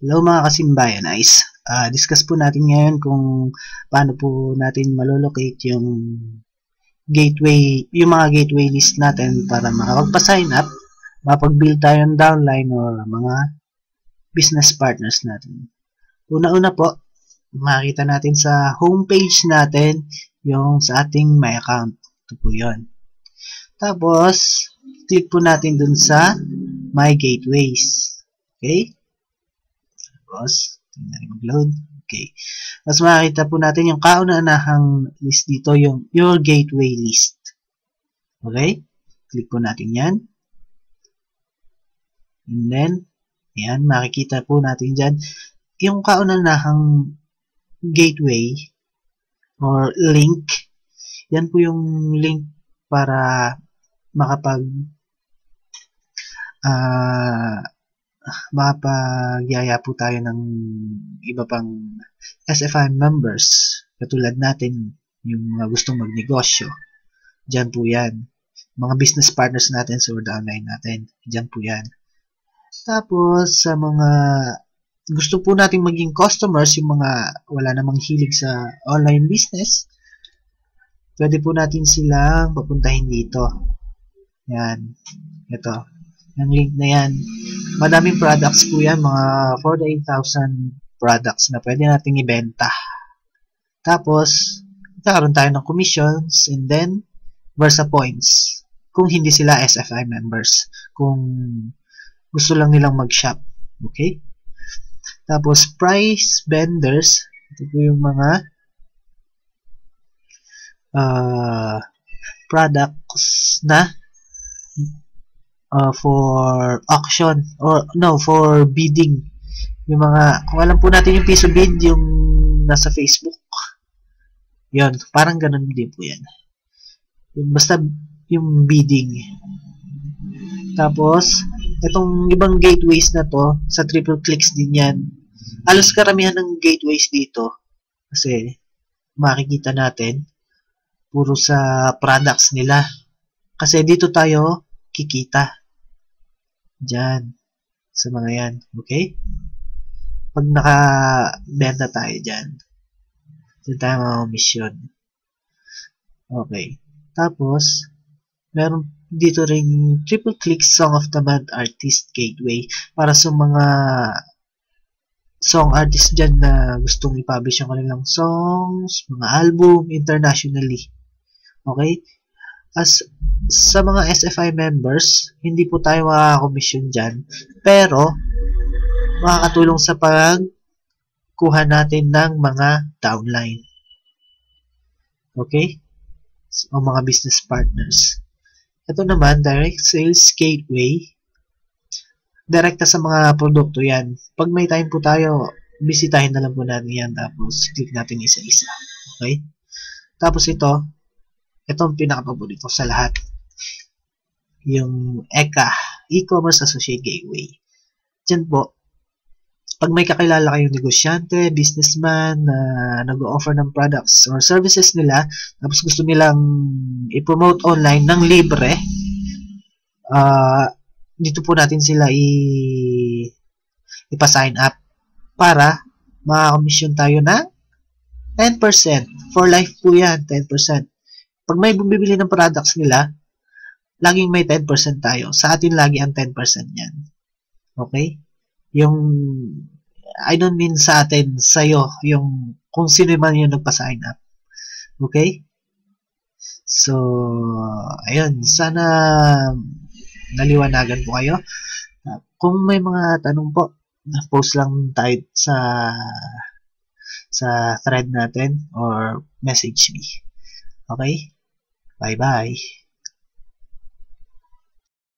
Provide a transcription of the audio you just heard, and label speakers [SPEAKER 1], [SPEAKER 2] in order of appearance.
[SPEAKER 1] Hello mga kasimbayan, discuss po natin ngayon kung paano po natin malolocate yung mga gateway list natin para makapagpa-sign up, mapag-build tayo ng downline or mga business partners natin. Una-una po, makikita natin sa homepage natin yung sa ating my account. Ito po yun. Tapos, click po natin dun sa my gateways. Okay? Tapos, tingnan mag-load. Okay. Tapos makikita po natin yung kauna-unahang list dito, yung your gateway list. Okay? Click po natin yan. And then, ayan, makikita po natin dyan yung kauna-unahang gateway or link. Yan po yung link para mapagyaya po tayo ng iba pang SFI members katulad natin, yung mga gustong magnegosyo. Diyan po yan. Mga business partners natin sa downline natin. Diyan po yan. Tapos sa mga gusto po nating maging customers, yung mga wala namang hilig sa online business, pwede po natin silang papuntahin dito. Yan. Ito. Yung link na yan. Madaming products po yan. Mga 48,000 products na pwede nating ibenta. Tapos, kakaroon tayo ng commissions and then, Versa points. Kung hindi sila SFI members. Kung gusto lang nilang mag-shop. Okay? Tapos, price vendors. Ito po yung mga products na for auction or no, for bidding. Yung mga, kung alam po natin yung piso bid, yung nasa Facebook. Yun, parang ganun din po yan. Basta yung bidding. Tapos, itong ibang gateways na to, sa triple clicks din yan. Halos karamihan ng gateways dito. Kasi, makikita natin, puro sa products nila. Kasi dito tayo kikita. Diyan. Sa mga yan. Okay? Pag nakabenta tayo dyan, dyan tayo makakomisyon. Okay. Tapos, meron dito ring triple click Song of the Month Artist Gateway para sa mga song artist dyan na gustong i-publish yung kanilang songs, mga album, internationally. Okay? As sa mga SFI members, hindi po tayo makakakomisyon dyan. Pero, makakatulong sa pagkuha natin ng mga downline. Okay? O mga business partners. Ito naman, direct sales gateway. Direkta sa mga produkto yan. Pag may time po tayo, bisitahin na lang po natin yan. Tapos, click natin isa-isa. Okay? Tapos ito ang pinakapaborito sa lahat. Yung ECA, E-Commerce Associate Gateway. Diyan po, pag may kakilala kayong negosyante, businessman na nag-o-offer ng products or services nila, tapos gusto nilang i-promote online ng libre, dito po natin sila ipa-sign up para makakomisyon tayo ng 10%. For life po yan, 10%. Pag may bumibili ng products nila, laging may 10% tayo. Sa atin lagi ang 10% yan. Okay? Yung, I don't mean sa atin, sa'yo, yung kung sino man yung nagpa-sign up. Okay? So, ayun, sana naliwanagan po kayo. Kung may mga tanong po, post lang tayo sa thread natin or message me. Okay? Bye-bye.